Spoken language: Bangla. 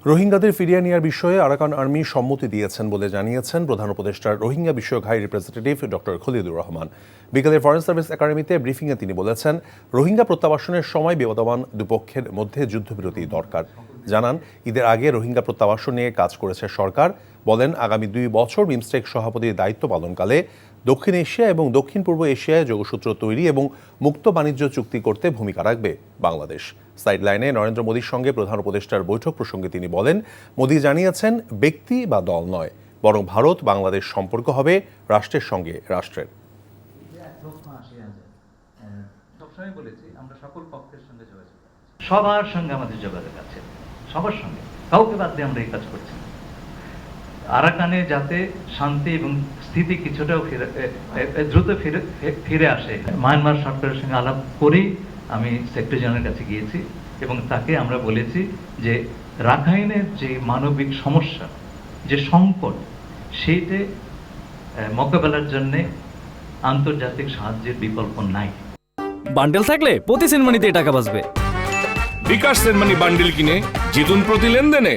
রোহিঙ্গাদের ফিরিয়ে নেওয়ার বিষয়ে আরাকান আর্মি সম্মতি দিয়েছেন বলে জানিয়েছেন প্রধান উপদেষ্টার রোহিঙ্গা বিষয়ক high representative doctor Khalilur Rahman. বিকেলে ফরেন সার্ভিস একাডেমিতে ব্রিফিংয়ে তিনি বলেছেন, রোহিঙ্গা প্রত্যাবাসনের সময় বিবদমান দুপক্ষের মধ্যে যুদ্ধবিরতি দরকার। জানান, ঈদের আগে রোহিঙ্গা প্রত্যাবাসন নিয়ে কাজ করেছে সরকার। বলেন, আগামী 2 বছর বিমস্টেক সভাপতির দায়িত্ব পালনকালে দক্ষিণ এশিয়া এবং দক্ষিণ পূর্ব এশিয়ায় যোগসূত্র তৈরি এবং মুক্ত বাণিজ্য চুক্তি করতে ভূমিকা রাখবে বাংলাদেশ। সাইডলাইনে নরেন্দ্র মোদীর সঙ্গে প্রধান উপদেষ্টার বৈঠক প্রসঙ্গে তিনি বলেন, মোদী জানিয়েছেন, ব্যক্তি বা দল নয়, বরং ভারত বাংলাদেশ সম্পর্ক হবে রাষ্ট্রের সঙ্গে রাষ্ট্রের। সবসময় বলেছি, আমরা সকল পক্ষের সঙ্গে যোগাযোগ, সবার সঙ্গে আমাদের যোগাযোগ আছে, সবার সঙ্গে, কাউকে বাদ দিয়ে আমরা এই কাজ করছি। আরাকানে যাতে শান্তি এবং স্থিতি কিছুটাও দ্রুত ফিরে আসে, মায়ানমার সরকারের সঙ্গে আলাপ করেই আমি সেক্রেটারি জেনারেলের কাছে গিয়েছি এবং তাকে আমরা বলেছি যে রাখাইনের যে মানবিক সমস্যা, যে সংকট, সেইটা মোকাবেলার জন্য আন্তর্জাতিক সাহায্যের বিকল্প নাই। বান্ডেল থাকলে প্রতি সেনমানিতে টাকা বাঁচবে। বিকাশ সেনমানি বান্ডেল কিনে জিতুন প্রতি লেনদেনে।